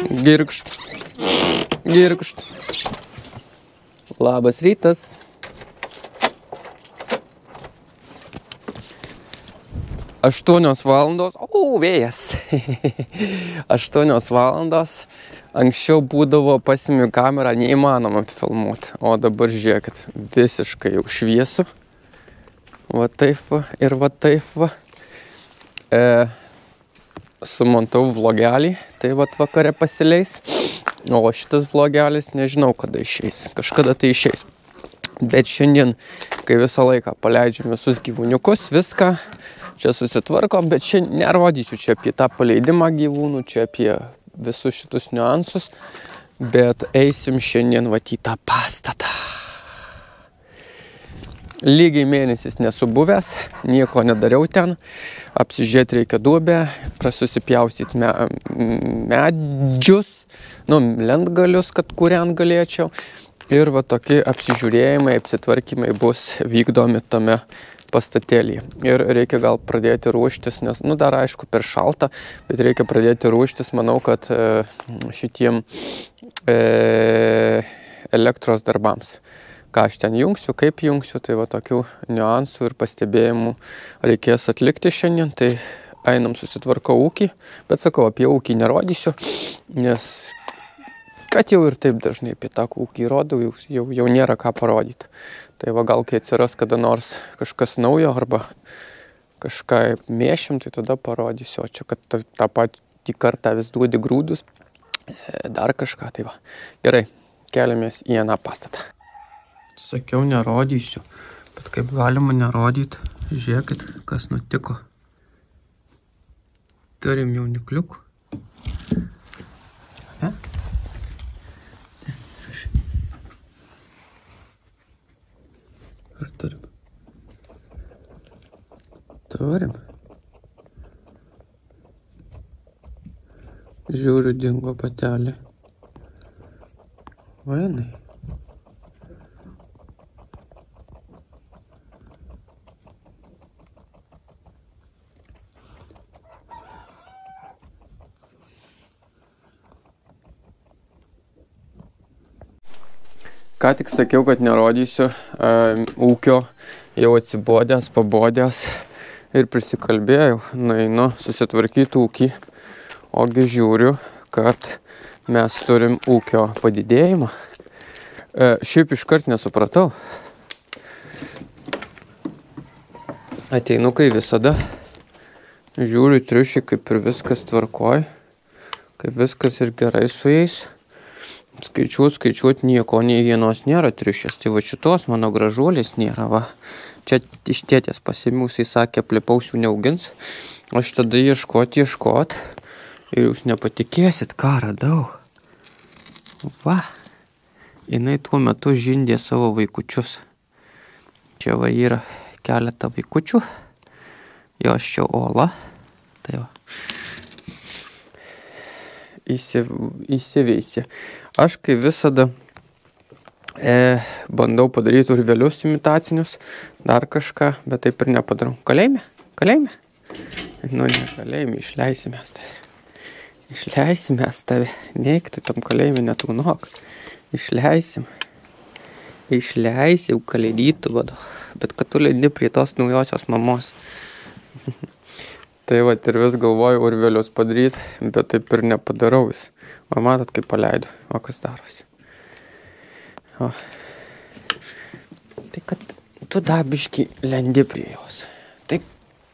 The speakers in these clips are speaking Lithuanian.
Girkšt. Girkšt. Labas rytas. Aštuonios valandos. Vėjas. 8 valandos. Anksčiau būdavo pasimiu kamerą, neįmanoma filmuoti. O dabar žiūrėkit, visiškai jau šviesu. Va taip va ir va taip va. Sumontau vlogelį, tai vat vakare pasileis. O šitas vlogelis nežinau kada išeis, kažkada tai išeis. Bet šiandien, kai visą laiką paleidžiam visus gyvūniukus, viską čia susitvarko, bet čia nerodysiu čia apie tą paleidimą gyvūnų, čia apie visus šitus niuansus, bet eisim šiandien vat į tą pastatą. Lygiai mėnesis nesu buvęs, nieko nedariau ten, apsižiūrėti reikia duobę, prasusipjaustyti medžius, lentgalius, kad kuriant galėčiau. Ir va tokie apsižiūrėjimai, apsitvarkymai bus vykdomi tame pastatėlyje. Ir reikia gal pradėti ruoštis, nes, dar aišku per šalta, bet reikia pradėti ruoštis, manau, kad šitiem elektros darbams. Ką aš ten jungsiu, kaip jungsiu, tai va tokių niuansų ir pastebėjimų reikės atlikti šiandien, tai einam susitvarkau ūkį, bet sakau, apie ūkį nerodysiu, nes kad jau ir taip dažnai apie tą ūkį rodau, jau nėra ką parodyti. Tai va gal kai atsiras kada nors kažkas naujo arba kažką mėšim, tai tada parodysiu, o čia kad tą patį kartą vis duodi grūdus, dar kažką, tai va. Gerai, keliamės į aną pastatą. Sakiau, nerodysiu, bet kaip galima nerodyti, žiūrėkit, kas nutiko. Turim jaunikliukų. Ne? Ar turim? Turim. Žiūriu, dingo patelė. Vainai. Ką tik sakiau, kad nerodysiu ūkio, jau atsibodęs, pabodęs ir prisikalbėjau, nueinu susitvarkyti ūkį, ogi žiūriu, kad mes turim ūkio padidėjimą. Šiaip iškart nesupratau. Ateinu kai visada, žiūriu triušį, kaip ir viskas tvarkoj, kaip viskas ir gerai su jais. Skaičiuot nieko, nei vienos nėra triušės, tai va šitos mano gražuolės nėra, va. Čia iš tėtės pasimiau, jisai sakė, aplipausių neaugins, o aš tada ieškot, ir jūs nepatikėsit, ką radau. Va, jinai tuo metu žindė savo vaikučius. Čia va yra keletą vaikučių, jos čia Ola, tai va. Įsiveisė. Aš kai visada bandau padaryti urvelius imitacinius, dar kažką, bet taip ir nepadarau. Kalėjime? Kalėjime? Ne kalėjime, išleisimės tave. Išleisimės tave. Neik, tu tam kalėjime netūnok. Išleisim, kalėdytų vado. Bet kad tu leidi prie tos naujosios mamos. Tai va, ir vis galvoju urvelius padaryti, bet taip ir nepadarau vis. O matot, kaip paleidau, o kas darosi. O. Tai kad tu dabiški lendi prie jos. Tai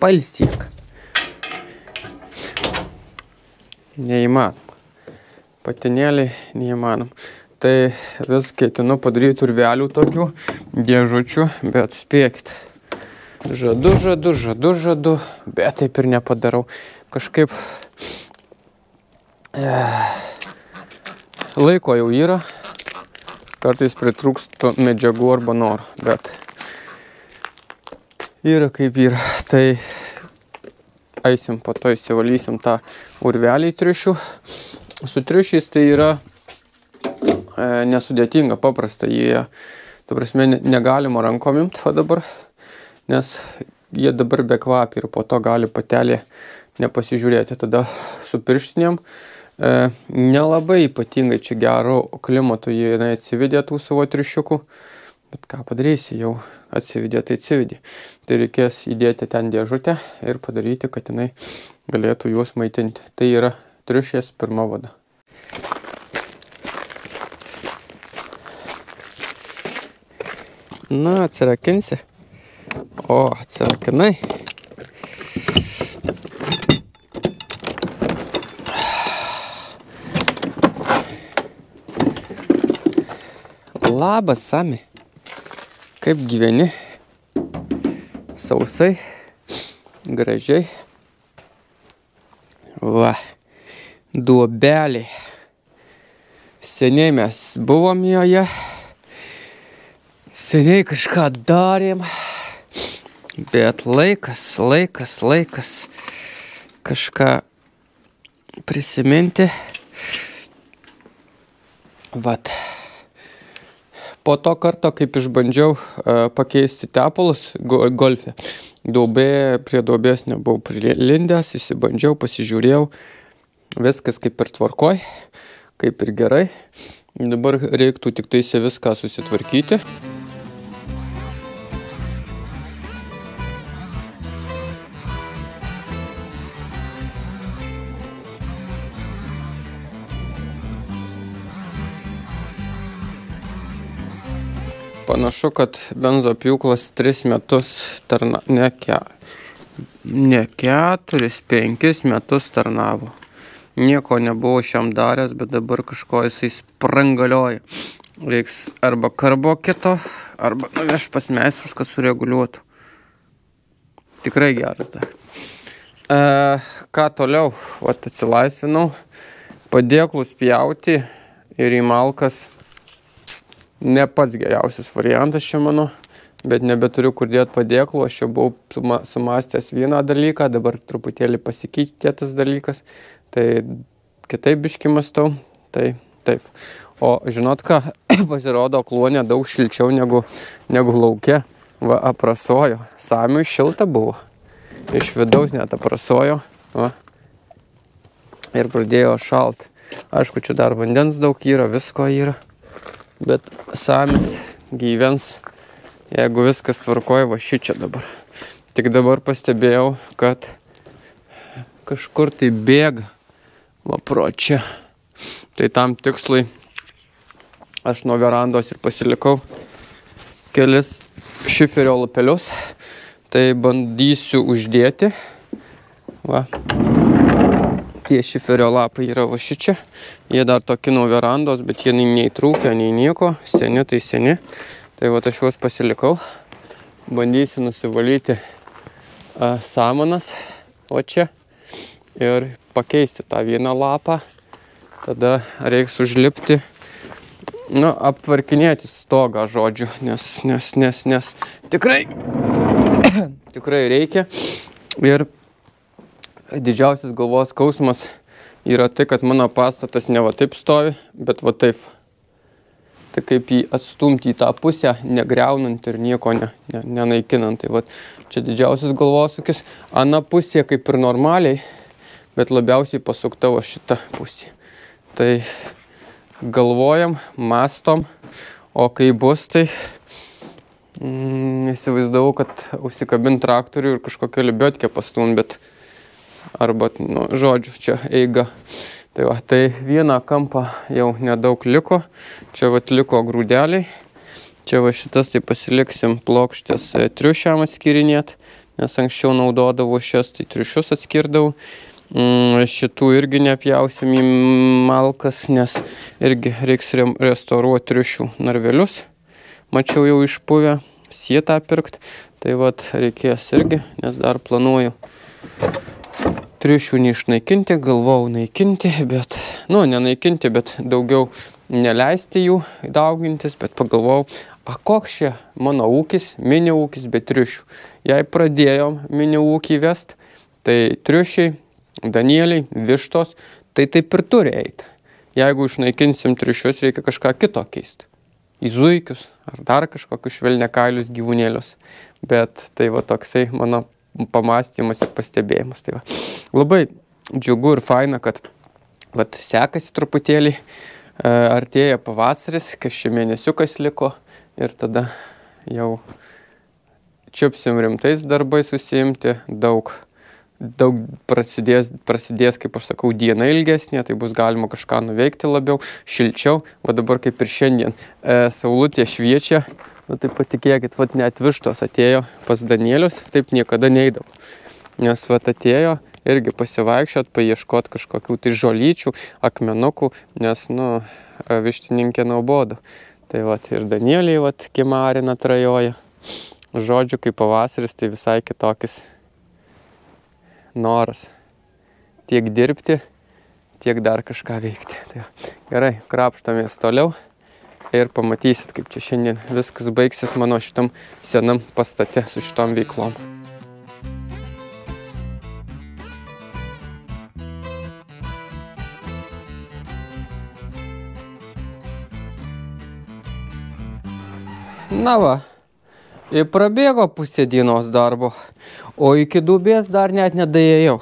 palsiek. Neįmanom. Patinėliai neįmanom. Tai vis ketinu padaryti urvelių tokių dėžučių, bet spėkit. Žadu, bet taip ir nepadarau. Kažkaip laiko jau yra, kartais pritrūksta medžiagų arba noro, bet yra kaip yra. Tai eisim po to įsivalysim tą urvelį triušių. Su triušiais tai yra nesudėtinga, paprasta. Jie, ta prasme, negalima rankom imti, o dabar, nes jie dabar be kvapį ir po to gali patelė nepasižiūrėti. Tada su pirštinėm Nelabai ypatingai čia gero klimato jinai atsivedė tų savo triušiukų, bet ką padarysi, jau atsivedė, tai atsivedė. Tai reikės įdėti ten dėžutę ir padaryti, kad jinai galėtų juos maitinti. Tai yra triušės pirma vada. Na, atsirakinsi. O, atsirakinai. Labas, Sami. Kaip gyveni? Sausai, gražiai. Va, duobelė. Seniai mes buvom joje. Seniai kažką darėm. Bet laikas kažką prisiminti. Vat. Po to karto, kaip išbandžiau pakeisti tepalus golfe, prie duobės nebuvau prilindęs, išsibandžiau, pasižiūrėjau, viskas kaip ir tvarkoj, kaip ir gerai. Dabar reiktų tik tais viską susitvarkyti. Panašu, kad benzopjūklas 3 metus ne 4-5 metus tarnavo. Nieko nebuvo šiam daręs, bet dabar kažko jisai sprangalioja. Reiks arba karbo kito, arba nuveš pas meistrus, kad sureguliuotų. Tikrai geras daiktas. Ką toliau? Vat atsilaisvinau. Padėklus pjauti ir į malkas. Ne pats geriausias variantas čia mano, bet nebeturiu kur dėti padėklų. Aš jau buvau sumastęs vieną dalyką, dabar truputėlį pasikeitė tas dalykas. Tai kitaip biškį mąstau. Tai taip. O žinot ką, pasirodo kluonė daug šilčiau negu lauke. Va, aprasojo. Samiui šilta buvo. Iš vidaus net aprasojo. Va. Ir pradėjo šalt. Aišku, čia dar vandens daug yra, visko yra. Bet Samis gyvens, jeigu viskas tvarkoja, va šičia dabar. Tik dabar pastebėjau, kad kažkur tai bėga. Va pro čia. Tai tam tikslui aš nuo verandos ir pasilikau kelis šiferio lapelius. Tai bandysiu uždėti. Va. Tie šiferio lapai yra va šičia. Jie dar tokie nuo verandos, bet jie neįtrūkia, nei nieko. Seni tai seni. Tai va aš juos pasilikau. Bandysiu nusivalyti samanas va čia. Ir pakeisti tą vieną lapą. Tada reiks užlipti. Nu, aptvarkinėti stogą, žodžiu. Nes tikrai reikia. Ir didžiausias galvos skausmas yra tai, kad mano pastatas ne va taip stovi, bet va taip. Tai kaip jį atstumti į tą pusę, negriaunant ir nieko nenaikinant. Tai va čia didžiausias galvosūkis. Ana pusė kaip ir normaliai, bet labiausiai pasukta va šitą pusę. Tai galvojam, mastom, o kai bus, tai įsivaizdavau, kad užsikabint traktorių ir kažkokią libiotkę pastumt, bet arba, nu, žodžiu, čia eiga. Tai va, tai vieną kampą jau nedaug liko. Čia va liko grūdeliai. Čia va šitas tai pasiliksim plokštės triušiam atskirinėt, nes anksčiau naudodavau šias, tai triušius atskirdavau. Šitų irgi nepjausim į malkas, nes irgi reiks restauruoti triušių narvelius. Mačiau jau išpuvę, sietą pirkt. Tai va reikės irgi, nes dar planuoju triušių neišnaikinti, galvojau naikinti, bet, nu, nenaikinti, bet daugiau neleisti jų daugintis, bet pagalvojau, koks čia mano ūkis, mini ūkis, bet triušių. Jei pradėjom mini ūkį vest, tai triušiai, danieliai, vištos, tai taip ir turi eiti. Jeigu išnaikinsim triušius, reikia kažką kito keisti. Į zuikius, ar dar kažkokius švelniakailius gyvūnėlius. Bet tai va toksai mano pamąstymas ir pastebėjimas. Tai va. Labai džiugu ir faina, kad vat sekasi truputėlį, artėja pavasaris, kažkai mėnesiukas liko ir tada jau čiupsim rimtais darbais susiimti, daug prasidės, kaip aš sakau, diena ilgesnė, tai bus galima kažką nuveikti labiau, šilčiau, va dabar kaip ir šiandien saulutė šviečia, nu tai patikėkit, vat net vištos atėjo pas Danielius, taip niekada neidau, nes vat atėjo irgi pasivaikščiot, paieškot kažkokių tai žolyčių, akmenukų, nes, nu, vištininkė nuobodu. Tai vat ir Danieliai vat kimarina trajoja. Žodžiu, kai pavasaris, tai visai kitokis noras. Tiek dirbti, tiek dar kažką veikti. Tai gerai, krapštomės toliau ir pamatysit, kaip čia šiandien viskas baigsis mano šitam senam pastate su šitom veiklom. Na va, ir prabėgo pusė dienos darbo, o iki dubės dar net nedaėjau.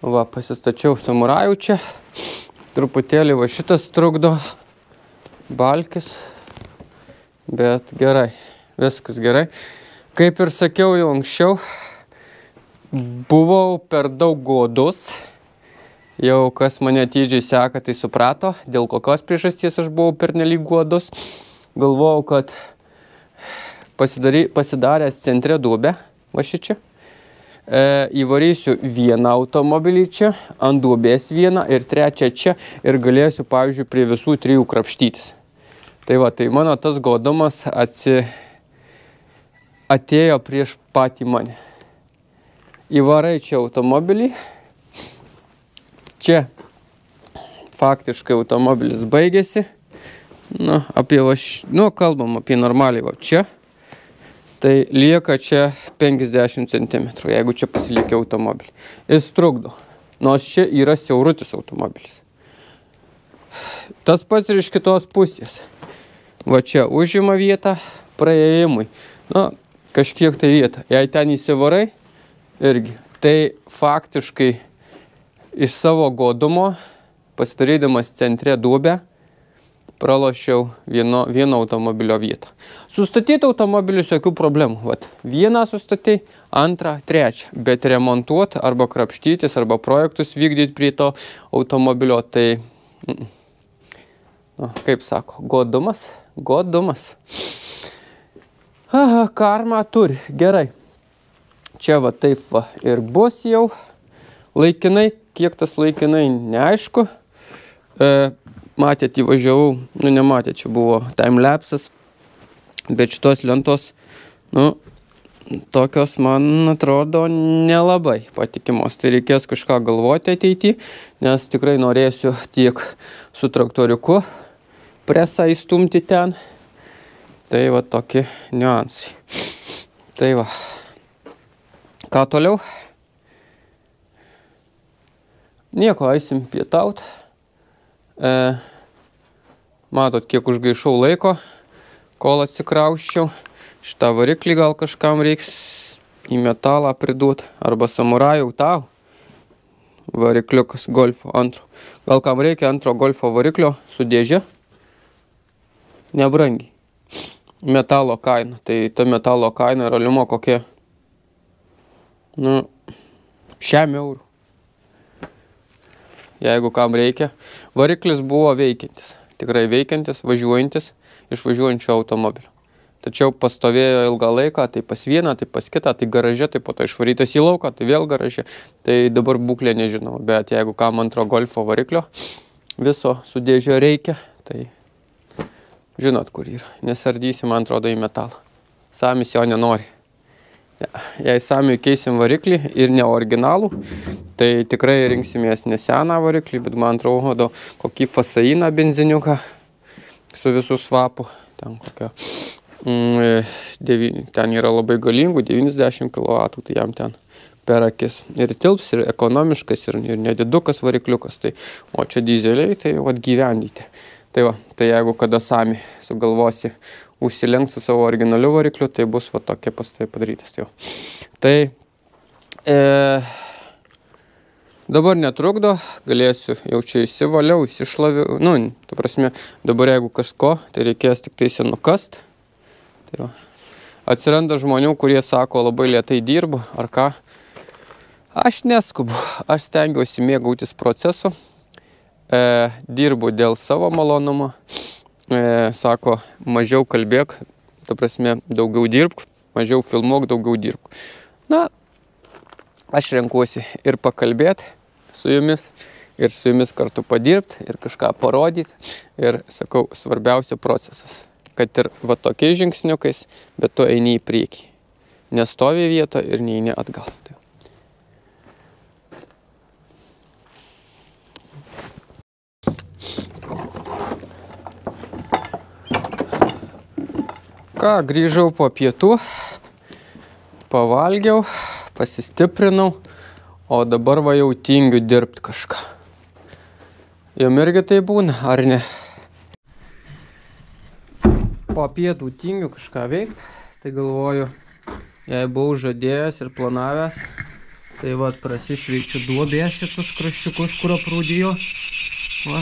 Va, pasistačiau samurajų čia, truputėlį va šitas trukdo, balkis, bet gerai, viskas gerai. Kaip ir sakiau jau anksčiau, buvau per daug godus, jau kas mane atidžiai seka, tai suprato, dėl kokios priežasties aš buvau pernelyg godus. Galvojau, kad pasidaręs centre duobę, va šičia, įvarysiu vieną automobilį čia, ant duobės vieną ir trečią čia ir galėsiu, pavyzdžiui, prie visų trijų krapštytis. Tai va, tai mano tas godumas atėjo prieš patį mane. Įvarai čia automobilį, čia faktiškai automobilis baigėsi. Nu, kalbam apie normaliai va čia, tai lieka čia 50 cm, jeigu čia pasilikia automobilį. Jis trukdo, nors čia yra siaurutis automobilis. Tas pats ir iš kitos pusės. Va čia užima vietą praėjimui. Nu, kažkiek tai vieta. Jei ten įsivarai, irgi. Tai faktiškai iš savo godumo, pasidarydamas centre duobę, pralošiau vieno automobilio vietą. Sustatyti automobilius jokių problemų. Vat, vieną sustatyti, antrą, trečią. Bet remontuoti arba krapštytis, arba projektus vykdyti prie to automobilio, tai, kaip sako, godumas. Aha, karma turi. Gerai. Čia va taip va ir bus jau laikinai. Kiek tas laikinai, neaišku. Matėt, įvažiavau, nu nematėt, čia buvo timelapsas, bet šitos lentos, nu, tokios man atrodo nelabai patikimos. Tai reikės kažką galvoti ateity, nes tikrai norėsiu tiek su traktoriuku presą įstumti ten. Tai va tokie niuansai. Tai va. Ką toliau? Nieko, eisim pietaut. Matot, kiek užgaišau laiko, kol atsikrausčiau. Šitą variklį gal kažkam reiks į metalą priduoti, arba samurajų tau. Varikliukas golfo antro. Gal kam reikia antro golfo variklio su dėže? Nebrangiai. Metalo kaina. Tai ta metalo kaina yra liumo kokia, nu, 100 eurų. Jeigu kam reikia. Variklis buvo veikiantis. Tikrai veikiantis, važiuojantis iš važiuojančio automobilio. Tačiau pastovėjo ilgą laiką, tai pas vieną, tai pas kitą, tai garaže, tai po to išvarytas į lauką, tai vėl garaže. Tai dabar būklė nežinau, bet jeigu kam antro golfo variklio viso su dėžio reikia, tai žinot kur yra. Nesardysim, man atrodo, į metalą. Samis jo nenori. Jei Samiui keisim variklį ir ne originalų, tai tikrai rinksimės ne seną variklį, bet man atrodo kokį fasainą benziniuką su visų svapu. Ten kokio, ten yra labai galingų, 90 kW, tai jam ten per akis. Ir tilps, ir ekonomiškas, ir nedidukas varikliukas. Tai, o čia dizeliai, tai vat gyvendyti. Tai va, tai jeigu kada Sami sugalvosi užsilenks su savo originaliu varikliu, tai bus va tokie pastai padarytas. Tai Dabar netrukdo, galėsiu, jau čia įsivaliau, įsišlaviau, nu, ta prasme, dabar jeigu kažko, tai reikės tik tai nukast. Tai va. Atsiranda žmonių, kurie sako, labai lėtai dirbu, ar ką. Aš neskubu, aš stengiuosi mėgautis procesu, dirbu dėl savo malonumo, sako, mažiau kalbėk, ta prasme, daugiau dirbk, mažiau filmuok, daugiau dirbk. Na, aš renkuosi ir pakalbėti su jumis kartu padirbti ir kažką parodyti. Ir sakau, svarbiausia procesas, kad ir va tokiais žingsniukais, bet tu eini į priekį. Nestovi vietą ir neini atgal. Ką, grįžau po pietų, pavalgiau, pasistiprinau, o dabar va jau tingiu dirbti kažką. Jum irgi tai būna, ar ne? Po pietų tingiu kažką veikti, tai galvoju, jei buvau žadėjęs ir planavęs, tai va prasišveičiu duobės šitus kraščiukus, kur aprūdijo. Va.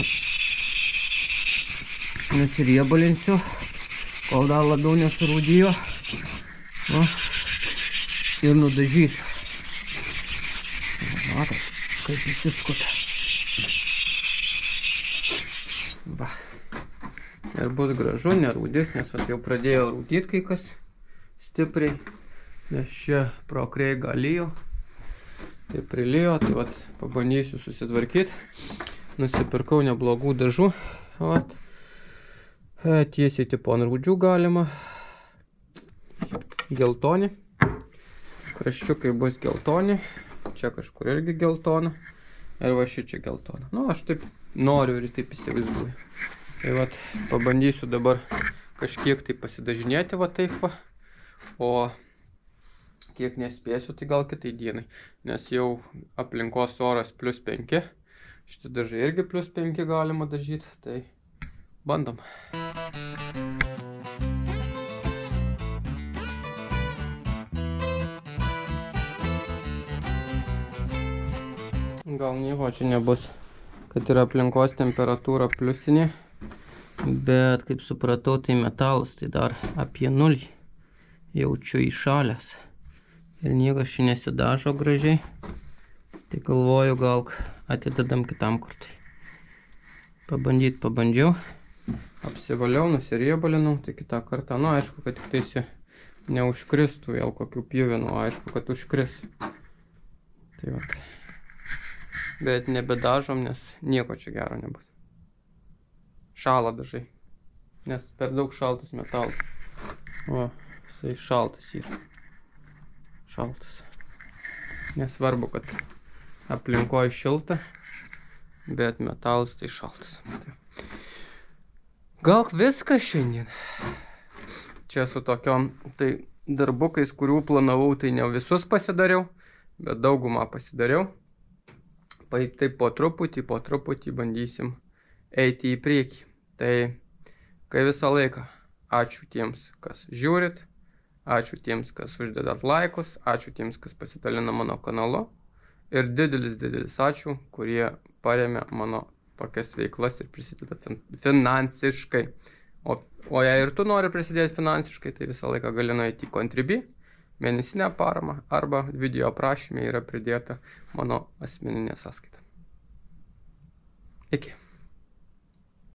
Nesiriebalinsiu, kol dar labiau nesurūdijo. Va. Ir nudažysiu. Matot, kaip įsiskuta. Va. Ir bus gražu, nerūdis, nes jau pradėjo rūdyti kai kas stipriai. Nes čia pro kreigą lyjo. Tai prilijo, tai vat pabandysiu susitvarkyti. Nusipirkau neblogų dažų. Vat. Tiesiai tipo ant rūdžių galima. Geltoni. Kraščiukai bus geltoni. Čia kažkur irgi geltona. Ir va šičia geltona. Nu, aš taip noriu ir taip įsivaizduoju. Tai vat pabandysiu dabar kažkiek tai pasidažinėti va taip va. O kiek nespėsiu, tai gal kitai dienai. Nes jau aplinkos oras +5. Šitie dažai irgi +5 galima dažyti. Tai bandom. Gal nieko čia nebus, kad yra aplinkos temperatūra pliusinė, bet kaip supratau, tai metalas tai dar apie 0 jaučiu įšalęs ir niekas čia nesidažo gražiai, tai galvoju, gal atidedam kitam kartui. Pabandžiau, apsivaliau, nusiriebalinau, tai kitą kartą, nu aišku, kad tik taisi neužkristų vėl kokių pjuvenų, aišku, kad užkris. Tai va. Bet nebedažom, nes nieko čia gero nebus. Šąla dažai, nes per daug šaltas metalas. O, jisai šaltas yra. Šaltas. Nesvarbu, kad aplinkoje šilta, bet metalas tai šaltas. Gal viskas šiandien. Čia su tokiom tai darbukais, kurių planavau, tai ne visus pasidariau, bet daugumą pasidariau. Taip po truputį bandysim eiti į priekį. Tai kai visą laiką ačiū tiems, kas žiūrit, ačiū tiems, kas uždedat laikus, ačiū tiems, kas pasidalina mano kanalu ir didelis ačiū, kurie paremia mano tokias veiklas ir prisideda finansiškai. O jei ir tu nori prisidėti finansiškai, tai visą laiką gali nueiti į Contribui, mėnesinę paramą, arba video aprašyme yra pridėta mano asmeninė sąskaita. Iki.